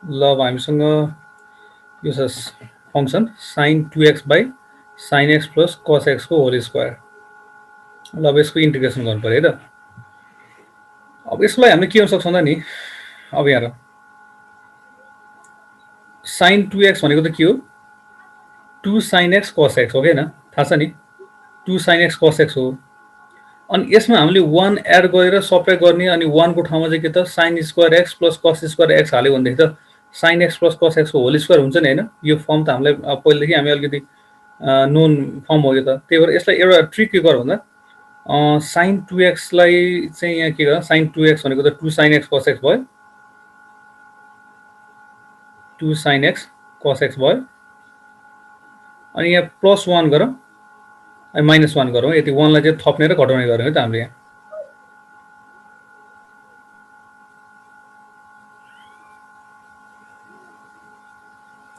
ल अब हामीसँग यो छ function sin 2x by sin x plus cos x को होल स्क्वायर। ल अब यसको इन्टिग्रेसन गर्नु पर्यो है त। अब यसलाई हामीले के गर्न सक्छौँ त नि, अब यहाँ sin 2x भनेको त के हो, 2 sin x cos x हो हैन, थाहा छ नि, 2 sin x cos x हो। अनि यसमा हामीले 1 एड गरेर सबट्र्याक्ट गर्ने, अनि 1 को ठाउँमा चाहिँ के त sin square x plus cos square x हाल्यो भनेदेखि त sin x plus cos x को होल स्क्वायर हुन्छ नि हैन। यो फर्म त हामीलाई पहिलेदेखि हामी अलिकति नोन फर्म हो यो त। त्यही भएर यसलाई एउटा ट्रिक के गर भन्दा sin 2x लाई चाहिँ यहाँ के गर, sin 2x भनेको त 2 sin x cos x भयो, 2 sin x cos x भयो। अनि यहाँ प्लस 1 गर अनि माइनस 1 गरौँ, यति 1 लाई चाहिँ थप्ने र घटाउने गरौँ है त हामीले यहाँ।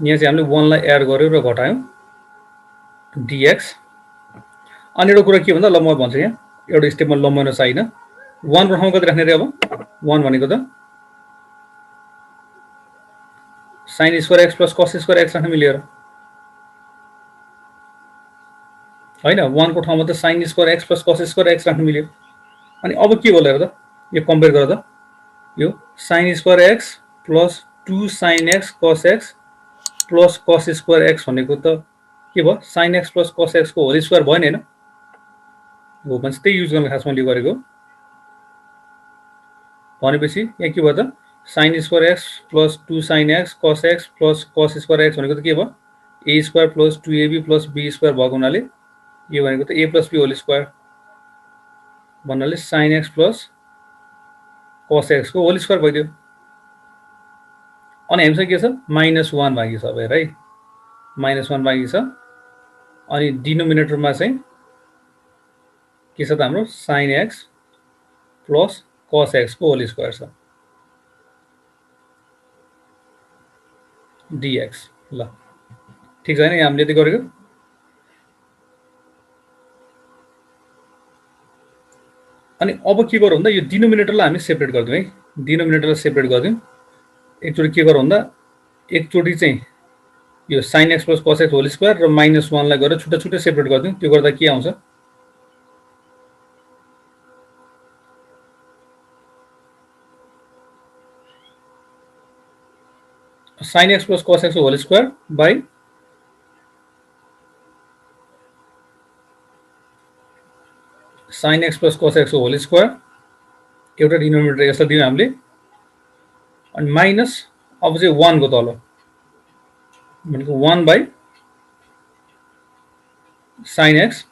यहाँ चाहिँ हामीले 1 लाई एड गर्यो र घटायौँ dx। अनि एउटा कुरा के भन्दा, ल म भन्छु यहाँ एउटा स्टेपमा लम्बाउन चाहिन, 1 को ठाउँमा कति राख्ने रे, अब 1 भनेको त sin square x plus cos square x राख्न मिल्यो र हैन। 1 को ठाउँमा त sin square x plus cos square x राख्न मिल्यो। अनि अब के भयो हेर त, यो कम्पेयर गर त, यो sin square x plus 2 sin x cos x plus cos square x भनेको त के भयो, sin x plus cos x को होल स्क्वायर भयो नि हैन। हो भने त्यही युज गर्न खासमा मैले गरेको। भनेपछि यहाँ के भयो त, sin square x plus 2 sin x cos x plus cos square x भनेको त के भयो, a square plus 2ab plus b square भएको हुनाले यो भनेको त a plus b whole square भन्नाले sin x plus cos x को होल स्क्वायर भइदियो। अनि हामीसँग के छ, -1 बाँकी छ अब हेर है, -1 बाँकी छ। अनि डिनोमिनेटरमा चाहिँ के छ त हाम्रो sin x plus cos x को होल स्क्वायर छ dx। ल ठीक छ हैन, यहाँ हामीले यति गरेको। अनि अब के गरौँ भन्दा यो डिनोमिनेटरलाई हामी सेपरेट गर्दियौँ है, डिनोमिनेटरलाई सेपरेट गर्दियौँ। एकचोटि के गरौँ भन्दा एकचोटि चाहिँ यो sin x plus cos x whole square र -1 लाई गरेर छुट्टा छुट्टै सेपरेट गर्दियौँ। त्यो गर्दा के आउँछ, sin x plus cos x whole square by sin x plus cos x whole square, एउटा डिनोमिनेटर यसलाई दियौँ हामीले। अनि माइनस अब चाहिँ 1 को तल भनेको 1 by sin x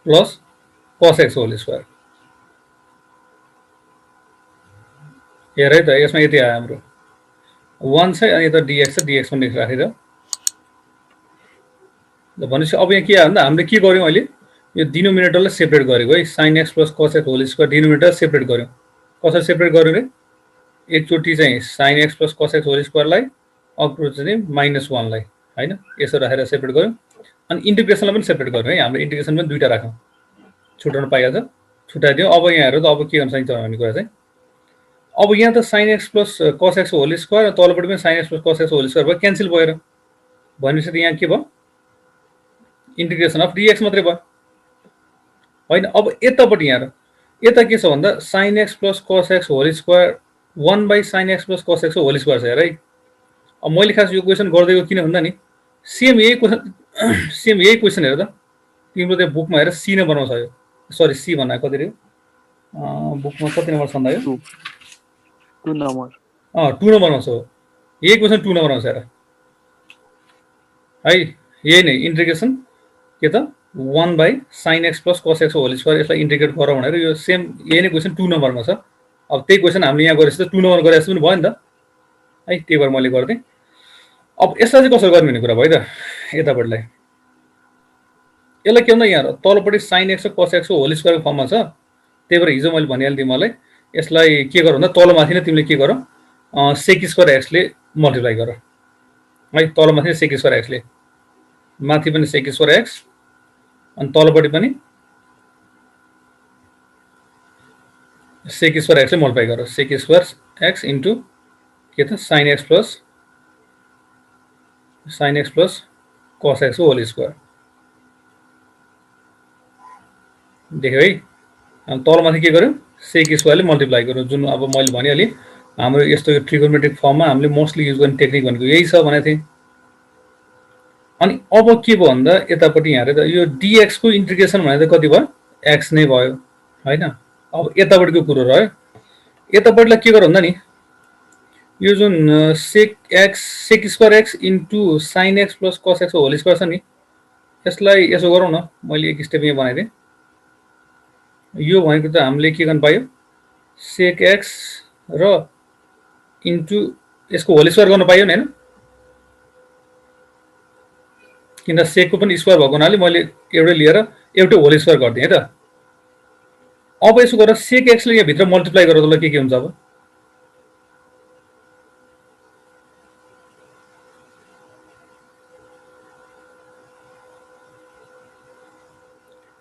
plus cos x whole square. हेर है त, यसमा यति आयो हाम्रो 1 छ, अनि यता dx छ, dx पनि राखेर। ल भनेपछि अब यहाँ के आयो भन्दा हामीले के गर्यौँ, अहिले यो डिनोमिनेटरलाई सेपरेट गरेको है, sin x plus cos x whole square denominator separate गर्यौँ। कसरी सेपरेट गर्यौँ रे, एकचोटि चाहिँ sin x plus cos x whole स्क्वायरलाई, अर्को चाहिँ -1 लाई हैन, यसो राखेर सेपरेट गर्यौँ। अनि इन्टिग्रेसनलाई पनि सेपरेट गर्यौँ है, हाम्रो इन्टिग्रेसन पनि दुईटा राख्यौँ, छुटाउन पाइहाल्छ, छुटाइदियौँ। अब यहाँ हेर त, अब के गर्न सकिन्छ भन्ने कुरा चाहिँ, अब यहाँ त sin x plus cos x whole square, तलपट्टि पनि sin x plus cos x whole square भयो, क्यान्सल भएर। भनेपछि त यहाँ के भयो, इन्टिग्रेसन अफ dx मात्रै भयो हैन। अब यतापट्टि यहाँ यता के छ भन्दा sin x plus cos x whole square 1 by sin x plus cos x whole square छ हेर है। अब मैले खास यो क्वेसन गर्दैको किन भन्दा नि, सेम यही क्वेसन हेर त, तिम्रो त्यो बुकमा हेर सी नै बनाउँछ यो, सरी सी भन्दा कति रे बुकमा कति नम्बर छन्दा यो 2 नम्बर 2 नम्बर बनाउँछ हो, यही क्वेसन 2 नम्बर आउँछ हेर है। यही नै इन्टिग्रेसन के त 1 by sin x plus cos x whole square, यसलाई इन्टिग्रेट गर भनेर यो सेम यही नै क्वेसन 2 नम्बरमा छ। अब त्यही क्वेसन हामीले यहाँ गरेपछि त 2 नम्बर गरे जस्तो पनि भयो नि त है, त्यही भएर मैले गर्दै। अब यसलाई चाहिँ कसरी गर्ने भन्ने कुरा भयो त, यतापट्टिलाई यसलाई के भन्दा यहाँ तलपट्टि sin x र cos x होल स्क्वायरको फर्ममा छ। त्यही भएर हिजो मैले भनिहाल्थेँ मलाई, यसलाई के गर भन्दा तलमाथि नै तिमीले के गर, sec स्क्वायर x ले मल्टिप्लाई गर है, तलमाथि sec स्क्वायर x ले, माथि पनि sec स्क्वायर x, अनि तलपट्टि पनि sec स्क्वायर x ले मल्टिप्लाई गर, sec स्क्वायर x इन्टु के त sin x plus cos x whole square देख्यो है। अनि तलमाथि के गर्यो sec स्क्वायरले मल्टिप्लाई गर्यो, जुन अब मैले भनिहालेँ हाम्रो यस्तो ट्रिगोनोमेट्रिक फर्ममा हामीले मोस्टली युज गर्ने टेक्निक भनेको यही छ भनेको थिएँ। अनि अब के भयो भन्दा यतापट्टि यहाँ हेरेर यो dx को इन्टिग्रेसन भने कति भयो x नै भयो हैन। अब यतापट्टिको कुरो रह्यो, यतापट्टिलाई के गर भन्दा नि यो जुन sec square x into sin x plus cos x whole square छ नि, यसलाई यसो गरौँ न, मैले एक स्टेप यहाँ बनाइदिएँ। यो भनेको त हामीले के गर्न पायो sec x र इन्टु यसको होल स्क्वायर गर्न पायो नि हैन, किन sec को पनि स्क्वायर भएको हुनाले मैले एउटै लिएर एउटै होल स्क्वायर गर्दिएँ है त। अब यसो गरेर sec x ले यहाँ भित्र मल्टिप्लाई गरेर त्यसलाई के हुन्छ, अब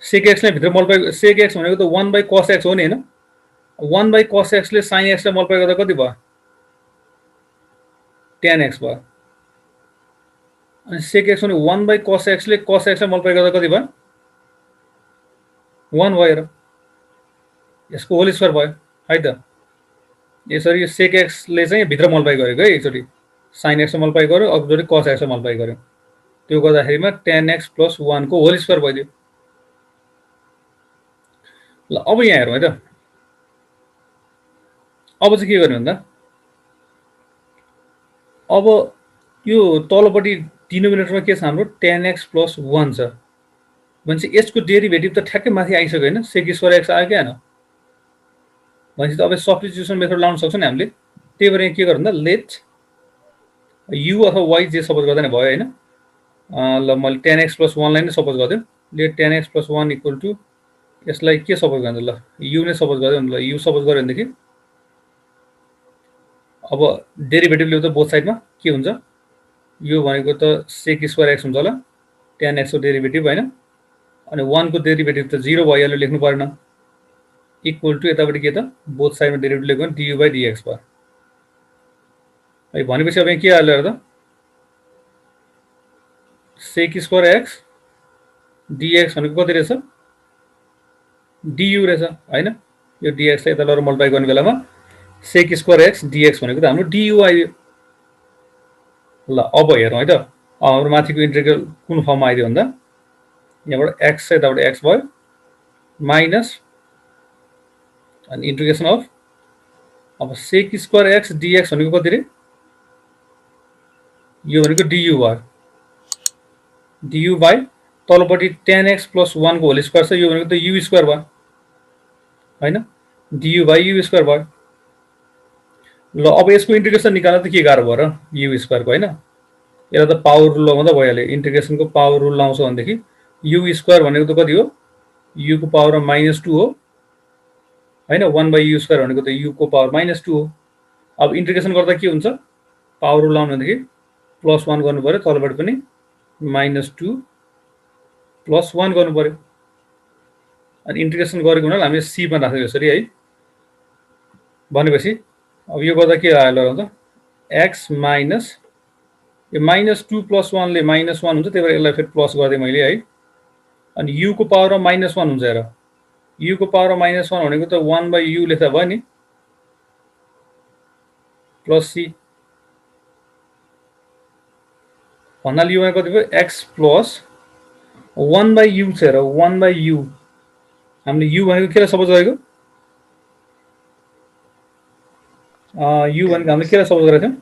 sec x ले भित्र मल्टिप्लाई, sec x भनेको त 1 by cos x हो नि हैन। 1 by cos x ले sin x लाई मल्टिप्लाई गर्दा कति भयो tan x भयो। अनि sec x भने 1 by cos x ले cos x लाई मल्टिप्लाई गर्दा कति भयो 1 भयो र यसको होल स्क्वायर भयो है त। यसरी यो sec x ले चाहिँ भित्र मल्टिप्लाई गरेको है, एकचोटी sin x लाई मल्टिप्लाई गर्यो, अर्कोचोटि cos x लाई मल्टिप्लाई गर्यो, त्यो गर्दाखेरिमा tan x प्लस 1 को होल स्क्वायर भइदियो। ल अब यहाँ हेरौँ है त, अब चाहिँ के गर्ने भन्दा अब यो तलपट्टि डिनोमिनेटरमा के छ हाम्रो tan x प्लस 1 छ भनेपछि यसको डेरिभेटिभ त ठ्याक्कै माथि आइसक्यो हैन, sec स्क्वायर x आयो कि आएन भनेपछि त अब सब्स्टिट्युसन मेथड लाउन सक्छौँ नि हामीले। त्यही भएर यहाँ के गर्नु भन्दा लेट u अथवा y जे सपोज गर्दा नि भयो हैन। ल मैले tan x प्लस 1 लाई नै सपोज गर्दियो, let tan x plus 1 equal to यसलाई के सपोज गर्नु, ल u नै सपोज गर्दियो, ल u सपोज गर्यो भनेदेखि अब डेरिभेटिभ ल्याउँदा बोथ साइडमा के हुन्छ, यो भनेको त sec स्क्वायर x हुन्छ होला, tan x को डेरिभेटिभ हैन, अनि 1 को डेरिभेटिभ त 0 भइहाल्यो, लेख्नु पर्दैन, इक्वल टु यतापट्टि के त बोथ साइडमा डेरिभेटिभ लेख्यो भने du by dx भयो है। भनेपछि अब यहाँ के आयो हेर्दा sec स्क्वायर x dx भनेको कति रहेछ du रहेछ हैन। यो dx लाई यता लगेर मल्टिप्लाई गर्ने बेलामा sec स्क्वायर x dx भनेको त हाम्रो du आइयो। ल अब हेरौँ है त, हाम्रो माथिको इन्टिग्रल कुन फर्ममा आइदियो भन्दा यहाँबाट x चाहिँ यताबाट x भयो माइनस अनि इन्टिग्रेसन अफ अब sec स्क्वायर x dx भनेको कति रे, यो भनेको du भयो, du बाई तलपट्टि tan x प्लस 1 को होल स्क्वायर छ, यो भनेको त u स्क्वायर भयो हैन, du बाई u स्क्वायर भयो। ल अब यसको इन्टिग्रेसन निकाल्न त के गाह्रो भयो र u स्क्वायर को हैन, यसलाई त पावर रुल लगाउँदा भइहाल्यो। इन्टिग्रेसनको पावर रुल लाउँछ भनेदेखि u स्क्वायर भनेको त कति हो u को पावर -2 हो हैन, 1 by u स्क्वायर भनेको त u को पावर -2 हो। अब इन्टिग्रेसन गर्दा के हुन्छ, पावर रुल लाउनु भनेदेखि प्लस 1 गर्नु पर्यो, तलबाट पनि -2 प्लस 1 गर्नु पर्यो। अनि इन्टिग्रेसन गरेको हुनाले हामीले c मा राख्यो यसरी है। भनेपछि अब यो गर्दा के आयो त x माइनस यो -2 प्लस 1 ले -1 हुन्छ, त्यही भएर यसलाई फेरि प्लस गर्दै मैले है। अनि u को पावरमा -1 हुन्छ हेर, u को पावरमा -1 भनेको त 1 by u लेख्दा भयो नि, प्लस c भन्नाले यो कति भयो x प्लस 1 by u छ हेर, 1 by u हामीले u भनेको केलाई सपोज गरेको u भनेको हामीले केलाई सपोज गरेको थियौं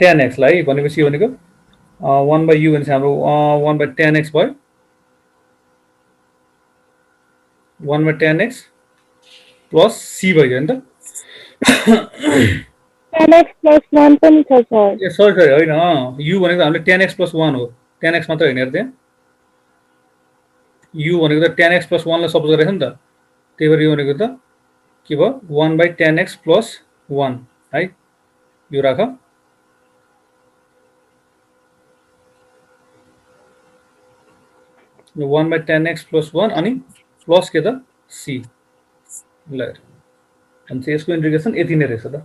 tan x लाई, भनेपछि भनेको 1 by u भनेपछि हाम्रो 1 by tan x भयो, 1 by tan x plus c भयो नि त। tan x plus 1 पनि छ सर। ए सरी हैन, u भनेको हामीले tan x plus 1 हो, tan x मात्र हैन हेर त्यहाँ, u भनेको त tan x plus 1 लाई सपोज गरेको छ नि त, त्यही भएर यो भनेको त के भयो 1 by tan x plus 1 है, यो राख। 1 by tan x plus 1 अनि प्लस के त c, ल अनि यसको इन्टिग्रेसन यति नै रहेछ त।